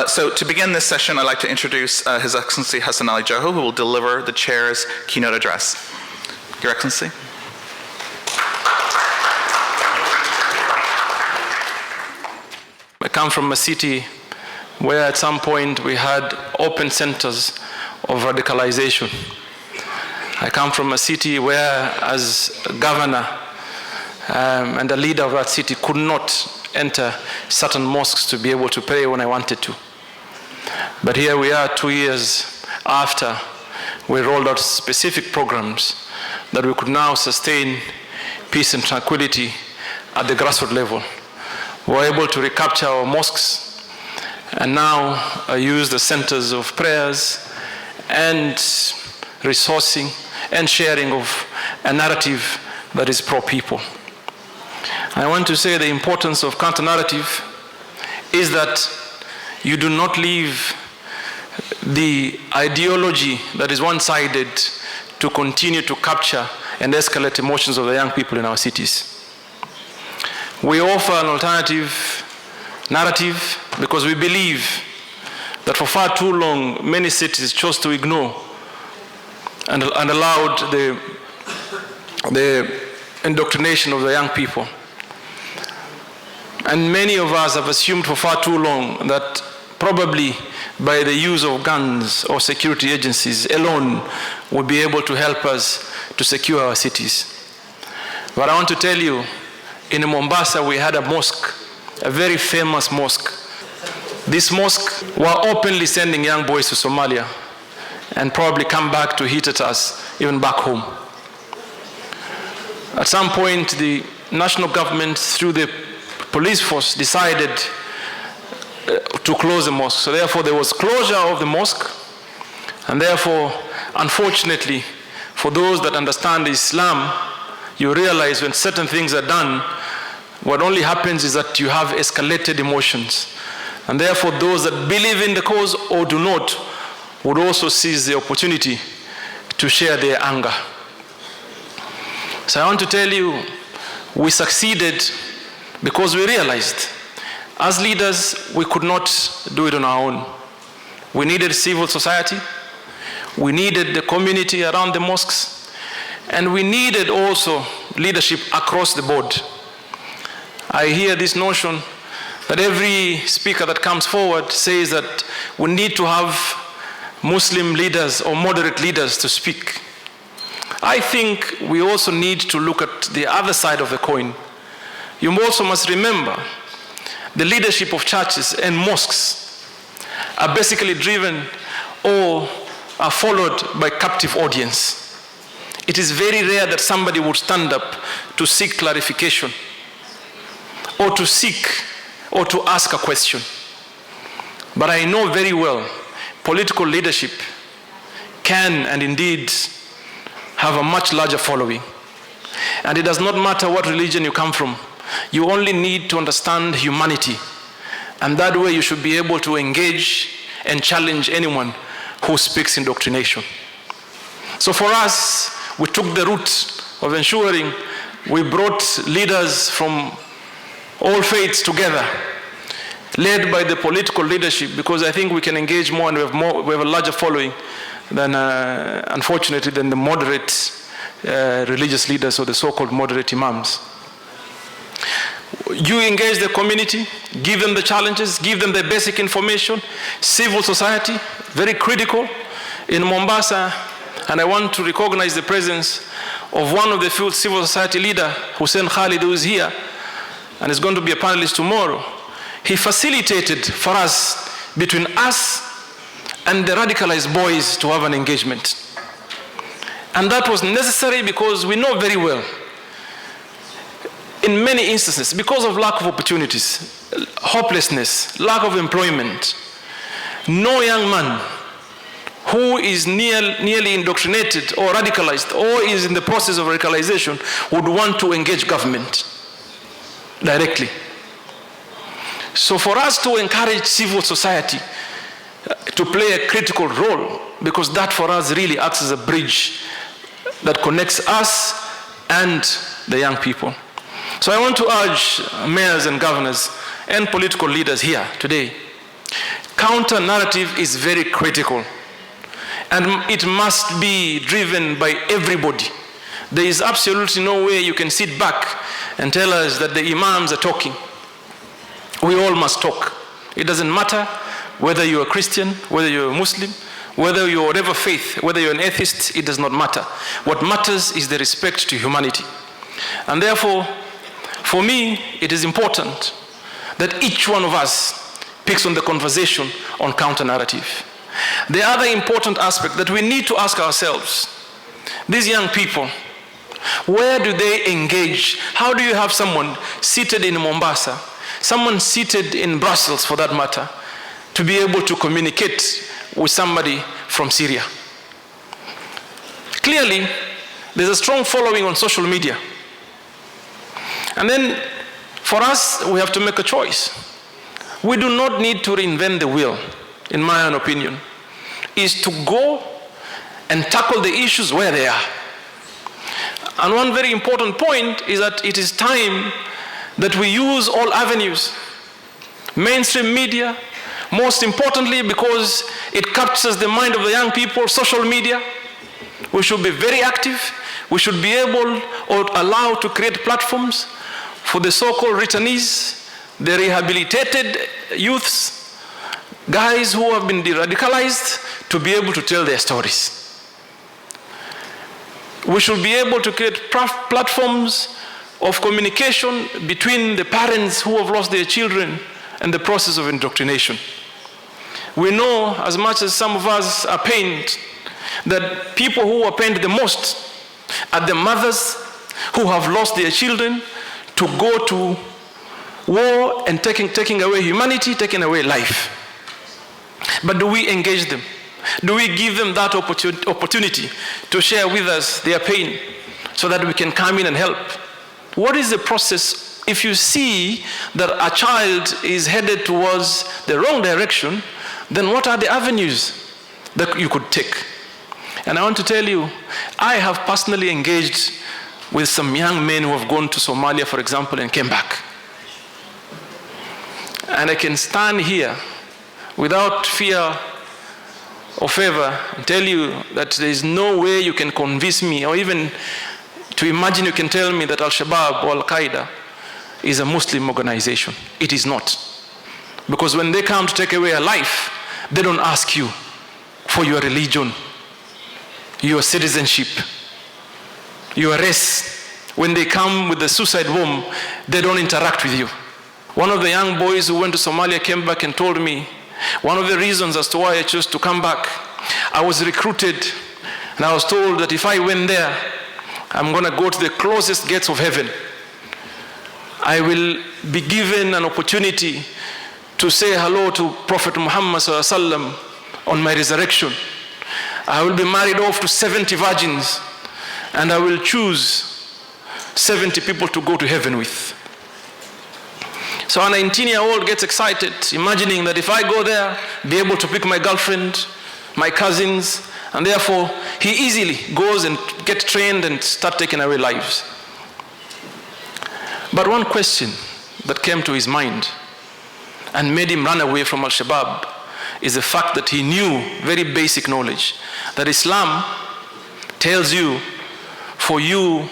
So to begin this session, I'd like to introduce His Excellency Hassan Ali Joho, who will deliver the chair's keynote address. Your Excellency. I come from a city where at some point we had open centers of radicalization. I come from a city where, as a governor and the leader of that city, could not enter certain mosques to be able to pray when I wanted to. But here we are 2 years after we rolled out specific programs that we could now sustain peace and tranquility at the grassroots level. We were able to recapture our mosques and now use the centers of prayers and resourcing and sharing of a narrative that is pro-people. I want to say the importance of counter-narrative is that you do not leave the ideology that is one-sided to continue to capture and escalate emotions of the young people in our cities. We offer an alternative narrative because we believe that for far too long, many cities chose to ignore and allowed the indoctrination of the young people. And many of us have assumed for far too long that probably by the use of guns or security agencies alone will be able to help us to secure our cities. But I want to tell you, in Mombasa we had a mosque, a very famous mosque. This mosque were openly sending young boys to Somalia and probably come back to hit at us, even back home. At some point, the national government, through the police force, decided to close the mosque. So therefore, there was closure of the mosque, and therefore, unfortunately, for those that understand Islam, you realize when certain things are done, what only happens is that you have escalated emotions. And therefore, those that believe in the cause or do not would also seize the opportunity to share their anger. So I want to tell you, we succeeded because we realized, as leaders, we could not do it on our own. We needed civil society, we needed the community around the mosques, and we needed also leadership across the board. I hear this notion that every speaker that comes forward says that we need to have Muslim leaders or moderate leaders to speak. I think we also need to look at the other side of the coin. You also must remember the leadership of churches and mosques are basically driven or are followed by captive audience. It is very rare that somebody would stand up to seek clarification or to seek or to ask a question. But I know very well political leadership can and indeed have a much larger following. And it does not matter what religion you come from. You only need to understand humanity. And that way you should be able to engage and challenge anyone who speaks indoctrination. So for us, we took the route of ensuring we brought leaders from all faiths together, led by the political leadership, because I think we can engage more and we have a larger following than, unfortunately, than the moderate religious leaders or the so-called moderate imams. You engage the community, give them the challenges, give them the basic information. Civil society, very critical. In Mombasa, and I want to recognize the presence of one of the few civil society leaders, Hussein Khalid, who is here, and is going to be a panelist tomorrow. He facilitated for us, between us and the radicalized boys, to have an engagement. And that was necessary because we know very well, in many instances, because of lack of opportunities, hopelessness, lack of employment, no young man who is nearly indoctrinated or radicalized or is in the process of radicalization would want to engage government directly. So for us to encourage civil society to play a critical role, because that for us really acts as a bridge that connects us and the young people. So I want to urge mayors and governors and political leaders here today, counter-narrative is very critical. And it must be driven by everybody. There is absolutely no way you can sit back and tell us that the imams are talking. We all must talk. It doesn't matter whether you're a Christian, whether you're a Muslim, whether you're whatever faith, whether you're an atheist, it does not matter. What matters is the respect to humanity. And therefore, for me, it is important that each one of us picks on the conversation on counter-narrative. The other important aspect that we need to ask ourselves, these young people, where do they engage? How do you have someone seated in Mombasa, someone seated in Brussels for that matter, to be able to communicate with somebody from Syria? Clearly, there's a strong following on social media. And then, for us, we have to make a choice. We do not need to reinvent the wheel, in my own opinion, is to go and tackle the issues where they are. And one very important point is that it is time that we use all avenues. Mainstream media, most importantly because it captures the mind of the young people, social media. We should be very active. We should be able or allowed to create platforms for the so-called returnees, the rehabilitated youths, guys who have been de-radicalized, to be able to tell their stories. We should be able to create platforms of communication between the parents who have lost their children and the process of indoctrination. We know, as much as some of us are pained, that people who are pained the most are the mothers who have lost their children to go to war and taking away humanity, taking away life. But do we engage them? Do we give them that opportunity to share with us their pain so that we can come in and help? What is the process if you see that a child is headed towards the wrong direction? Then what are the avenues that you could take? And I want to tell you, I have personally engaged with some young men who have gone to Somalia, for example, and came back. And I can stand here without fear or favor and tell you that there is no way you can convince me or even to imagine you can tell me that Al-Shabaab or Al-Qaeda is a Muslim organization. It is not. Because when they come to take away a life, they don't ask you for your religion, your citizenship, your race. When they come with the suicide bomb, they don't interact with you. One of the young boys who went to Somalia came back and told me, one of the reasons as to why I chose to come back, I was recruited and I was told that if I went there, I'm going to go to the closest gates of heaven. I will be given an opportunity to say hello to Prophet Muhammad ﷺ on my resurrection. I will be married off to 70 virgins and I will choose 70 people to go to heaven with. So a 19-year-old gets excited, imagining that if I go there, be able to pick my girlfriend, my cousins, and therefore he easily goes and gets trained and start taking away lives. But one question that came to his mind and made him run away from Al-Shabaab is the fact that he knew very basic knowledge that Islam tells you, for you,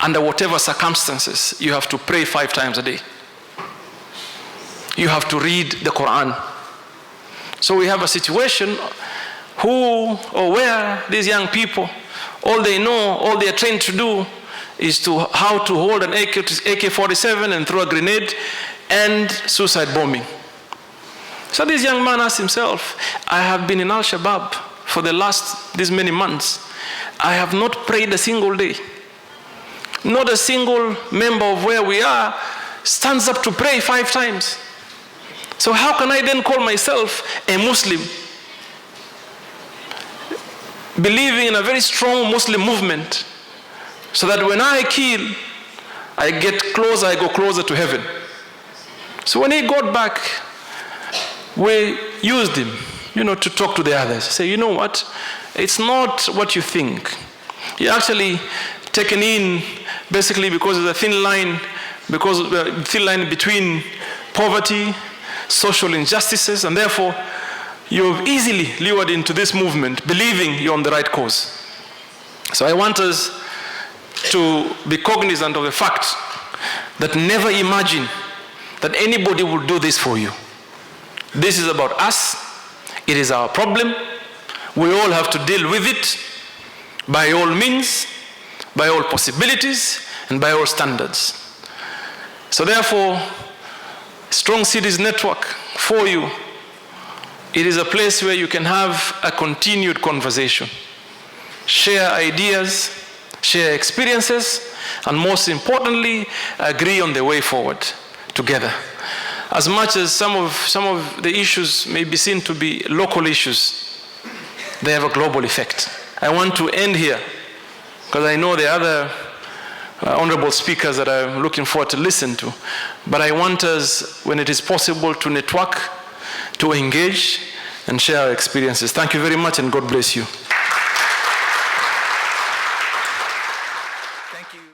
under whatever circumstances, you have to pray 5 times a day. You have to read the Quran. So we have a situation where these young people, all they know, all they are trained to do is how to hold an AK-47 and throw a grenade and suicide bombing. So this young man asked himself, I have been in Al-Shabaab for the last these many months. I have not prayed a single day. Not a single member of where we are stands up to pray 5 times. So how can I then call myself a Muslim? Believing in a very strong Muslim movement, so that when I kill, I go closer to heaven. So when he got back, we used him, to talk to the others. Say, you know what? It's not what you think. You're actually taken in basically because there's a thin line between poverty, social injustices, and therefore you've easily lured into this movement believing you're on the right cause. So I want us to be cognizant of the fact that never imagine that anybody will do this for you. This is about us. It is our problem. We all have to deal with it by all means, by all possibilities, and by all standards. So therefore, Strong Cities Network for you, it is a place where you can have a continued conversation, share ideas, share experiences, and most importantly, agree on the way forward together. As much as some of the issues may be seen to be local issues, they have a global effect. I want to end here, because I know there are other honorable speakers that I'm looking forward to listen to. But I want us, when it is possible, to network, to engage, and share our experiences. Thank you very much, and God bless you.